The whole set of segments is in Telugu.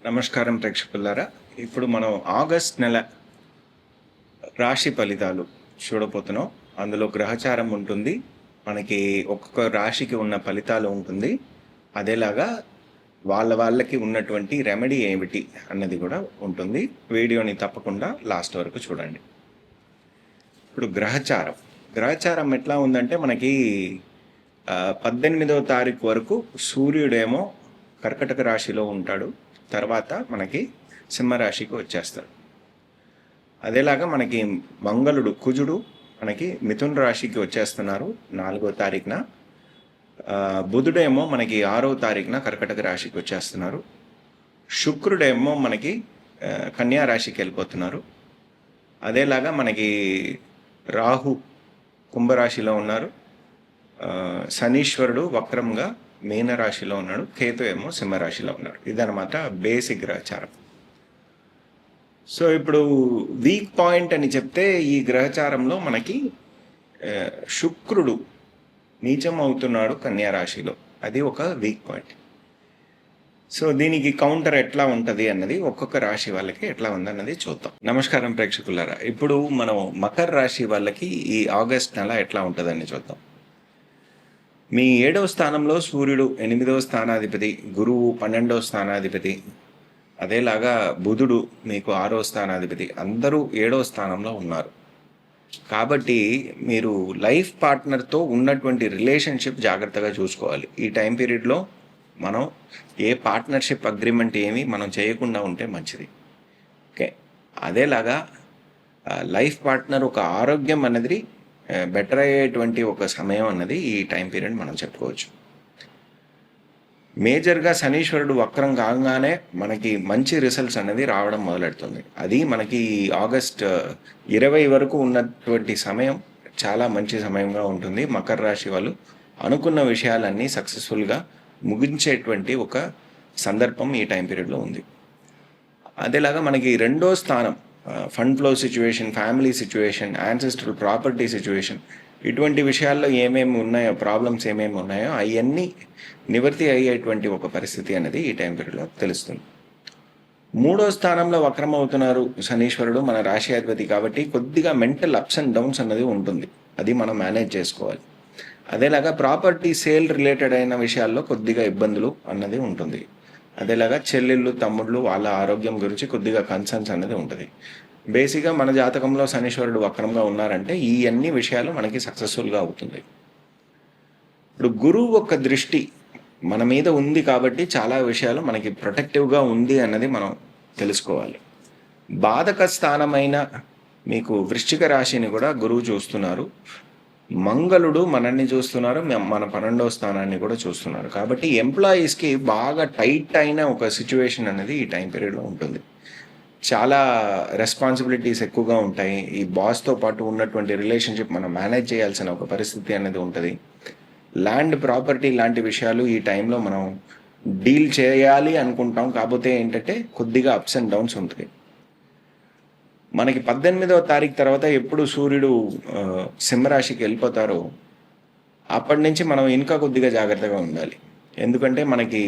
నమస్కారం ప్రేక్షకులారా. ఇప్పుడు మనం ఆగస్ట్ నెల రాశి ఫలితాలు చూడబోతున్నాం. అందులో గ్రహచారం ఉంటుంది, మనకి ఒక్కొక్క రాశికి ఉన్న ఫలితాలు ఉంటుంది. అదేలాగా వాళ్ళకి ఉన్నటువంటి రెమెడీ ఏమిటి అన్నది కూడా ఉంటుంది. వీడియోని తప్పకుండా లాస్ట్ వరకు చూడండి. ఇప్పుడు గ్రహచారం ఎట్లా ఉందంటే మనకి 18వ తారీఖు వరకు సూర్యుడేమో కర్కటక రాశిలో ఉంటాడు, తర్వాత మనకి సింహరాశికి వచ్చేస్తాడు. అదేలాగా మనకి మంగళుడు కుజుడు మనకి మిథున రాశికి వచ్చేస్తున్నారు 4వ తారీఖున. బుధుడేమో మనకి 6వ తారీఖున కర్కటక రాశికి వచ్చేస్తున్నారు. శుక్రుడేమో మనకి కన్యా రాశికి వెళ్ళిపోతున్నారు. అదేలాగా మనకి రాహు కుంభరాశిలో ఉన్నారు. శనీశ్వరుడు వక్రంగా మీనరాశిలో ఉన్నాడు. కేతు ఏమో సింహరాశిలో ఉన్నాడు. ఇదనమాట బేసిక్ గ్రహచారం. సో ఇప్పుడు వీక్ పాయింట్ అని చెప్తే ఈ గ్రహచారంలో మనకి శుక్రుడు నీచం అవుతున్నాడు కన్యా రాశిలో. అది ఒక వీక్ పాయింట్. సో దీనికి కౌంటర్ ఎట్లా ఉంటుంది అన్నది ఒక్కొక్క రాశి వాళ్ళకి ఎట్లా ఉందన్నది చూద్దాం. నమస్కారం ప్రేక్షకులారా. ఇప్పుడు మనం మకర రాశి వాళ్ళకి ఈ ఆగస్ట్ నెల ఎట్లా ఉంటుందని చూద్దాం. మీ 7వ స్థానంలో సూర్యుడు 8వ స్థానాధిపతి, గురువు 12వ స్థానాధిపతి, అదేలాగా బుధుడు మీకు 6వ స్థానాధిపతి, అందరూ 7వ స్థానంలో ఉన్నారు. కాబట్టి మీరు లైఫ్ పార్ట్నర్తో ఉన్నటువంటి రిలేషన్షిప్ జాగ్రత్తగా చూసుకోవాలి. ఈ టైం పీరియడ్లో మనం ఏ పార్ట్నర్షిప్ అగ్రిమెంట్ ఏమి మనం చేయకుండా ఉంటే మంచిది. ఓకే, అదేలాగా లైఫ్ పార్ట్నర్ ఒక ఆరోగ్యం అనేది బెటర్ అయ్యేటువంటి ఒక సమయం అన్నది ఈ టైం పీరియడ్ మనం చెప్పుకోవచ్చు. మేజర్గా శనీశ్వరుడు వక్రం కాగానే మనకి మంచి రిజల్ట్స్ అనేది రావడం మొదలెడుతుంది. అది మనకి ఆగస్ట్ 20 వరకు ఉన్నటువంటి సమయం చాలా మంచి సమయంగా ఉంటుంది. మకర రాశి వాళ్ళు అనుకున్న విషయాలన్నీ సక్సెస్ఫుల్గా ముగించేటువంటి ఒక సందర్భం ఈ టైం పీరియడ్లో ఉంది. అదేలాగా మనకి 2వ స్థానం fund flow situation, family situation, ancestral property situation, ఇటువంటి విషయాల్లో ఏమేమి ఉన్నాయో, ప్రాబ్లమ్స్ ఏమేమి ఉన్నాయో అవన్నీ నివృత్తి అయ్యేటువంటి ఒక పరిస్థితి అనేది ఈ టైం పీరియడ్లో తెలుస్తుంది. 3వ స్థానంలో వక్రం అవుతున్నారు శనీశ్వరుడు, మన రాశి అధిపతి. కాబట్టి కొద్దిగా మెంటల్ అప్స్ అండ్ డౌన్స్ అనేది ఉంటుంది. అది మనం మేనేజ్ చేసుకోవాలి. అదేలాగా ప్రాపర్టీ సేల్ రిలేటెడ్ అయిన విషయాల్లో కొద్దిగా ఇబ్బందులు అన్నది ఉంటుంది. అదేలాగా చెల్లెళ్ళు, తమ్ముళ్ళు వాళ్ళ ఆరోగ్యం గురించి కొద్దిగా కన్సర్న్స్ అనేది ఉంటుంది. బేసిక్గా మన జాతకంలో శనీశ్వరుడు వక్రంగా ఉన్నారంటే ఈ అన్ని విషయాలు మనకి సక్సెస్ఫుల్గా అవుతుంది. ఇప్పుడు గురువు ఒక దృష్టి మన మీద ఉంది కాబట్టి చాలా విషయాలు మనకి ప్రొటెక్టివ్గా ఉంది అన్నది మనం తెలుసుకోవాలి. బాధక స్థానమైన మీకు వృశ్చిక రాశిని కూడా గురువు చూస్తున్నారు. మంగళుడు మనల్ని చూస్తున్నారు, మన 12వ స్థానాన్ని కూడా చూస్తున్నారు. కాబట్టి ఎంప్లాయీస్కి బాగా టైట్ అయిన ఒక సిచ్యువేషన్ అనేది ఈ టైం పీరియడ్లో ఉంటుంది. చాలా రెస్పాన్సిబిలిటీస్ ఎక్కువగా ఉంటాయి. ఈ బాస్తో పాటు ఉన్నటువంటి రిలేషన్షిప్ మనం మేనేజ్ చేయాల్సిన ఒక పరిస్థితి అనేది ఉంటుంది. ల్యాండ్, ప్రాపర్టీ లాంటి విషయాలు ఈ టైంలో మనం డీల్ చేయాలి అనుకుంటాం. కాకపోతే ఏంటంటే కొద్దిగా అప్స్ అండ్ డౌన్స్ ఉంటుంది. మనకి 18వ తారీఖు తర్వాత ఎప్పుడు సూర్యుడు సింహరాశికి వెళ్ళిపోతారో అప్పటి నుంచి మనం ఇంకా కొద్దిగా జాగ్రత్తగా ఉండాలి. ఎందుకంటే మనకి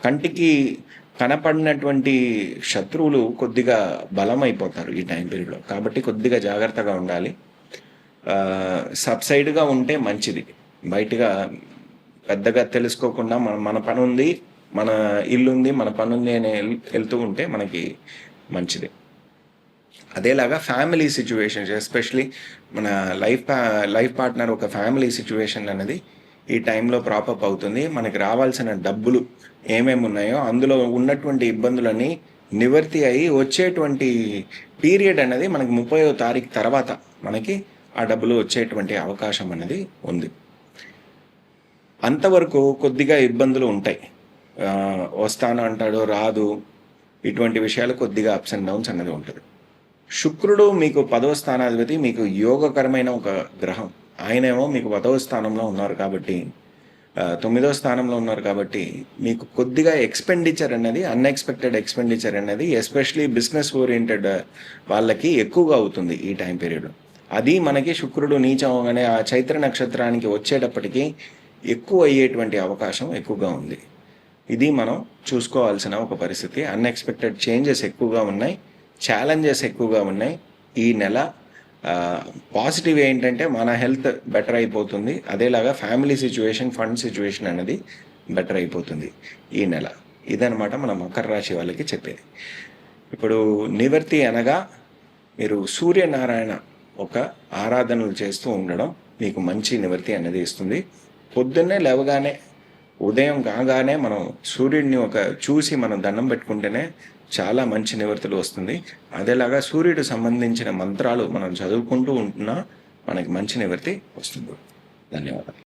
కంటికి కనపడినటువంటి శత్రువులు కొద్దిగా బలమైపోతారు ఈ టైం పీరియడ్లో. కాబట్టి కొద్దిగా జాగ్రత్తగా ఉండాలి. సబ్సైడ్గా ఉంటే మంచిది. బయటగా పెద్దగా తెలుసుకోకుండా మన పని ఉంది, మన ఇల్లు ఉంది, మన పని ఉంది అని వెళ్తూ ఉంటే మనకి మంచిది. అదేలాగా ఫ్యామిలీ సిచ్యువేషన్స్, ఎస్పెషలీ మన లైఫ్ పార్ట్నర్ ఒక ఫ్యామిలీ సిచ్యువేషన్ అనేది ఈ టైంలో ప్రాపప్ అవుతుంది. మనకి రావాల్సిన డబ్బులు ఏమేమి ఉన్నాయో అందులో ఉన్నటువంటి ఇబ్బందులన్నీ నివృత్తి అయ్యి వచ్చేటువంటి పీరియడ్ అనేది మనకి 30వ తారీఖు తర్వాత మనకి ఆ డబ్బులు వచ్చేటువంటి అవకాశం అనేది ఉంది. అంతవరకు కొద్దిగా ఇబ్బందులు ఉంటాయి. వస్తాను అంటాడు, రాదు, ఇటువంటి విషయాలు కొద్దిగా అప్స్ అండ్ డౌన్స్ అనేది ఉంటుంది. శుక్రుడు మీకు 10వ స్థానాధిపతి, మీకు యోగకరమైన ఒక గ్రహం. ఆయనేమో మీకు 10వ స్థానంలో ఉన్నారు కాబట్టి 9వ స్థానంలో ఉన్నారు కాబట్టి మీకు కొద్దిగా ఎక్స్పెండిచర్ అనేది, అన్ఎక్స్పెక్టెడ్ ఎక్స్పెండిచర్ అనేది ఎస్పెషలీ బిజినెస్ ఓరియంటెడ్ వాళ్ళకి ఎక్కువగా అవుతుంది ఈ టైం పీరియడ్. అది మనకి శుక్రుడు నీచం అనే ఆ చైత్ర నక్షత్రానికి వచ్చేటప్పటికి ఎక్కువ అయ్యేటువంటి అవకాశం ఎక్కువగా ఉంది. ఇది మనం చూసుకోవాల్సిన ఒక పరిస్థితి. అన్ఎక్స్పెక్టెడ్ చేంజెస్ ఎక్కువగా ఉన్నాయి, ఛాలెంజెస్ ఎక్కువగా ఉన్నాయి. ఈ నెల పాజిటివ్ ఏంటంటే మన హెల్త్ బెటర్ అయిపోతుంది, అదేలాగా ఫ్యామిలీ సిచ్యువేషన్, ఫండ్ సిచ్యువేషన్ అనేది బెటర్ అయిపోతుంది ఈ నెల. ఇదనమాట మన మకర రాశి వాళ్ళకి చెప్పేది. ఇప్పుడు నివర్తి అనగా మీరు సూర్యనారాయణ ఒక ఆరాధనలు చేస్తూ ఉండడం మీకు మంచి నివర్తి అనేది ఇస్తుంది. పొద్దున్నే లేవగానే, ఉదయం కాగానే మనం సూర్యుడిని చూసి మనం దండం పెట్టుకుంటేనే చాలా మంచి నివర్తులు వస్తుంది. అదేలాగా సూర్యుడు సంబంధించిన మంత్రాలు మనం చదువుకుంటూ ఉంటున్నా మనకి మంచి నివర్తి వస్తుంది. ధన్యవాదాలు.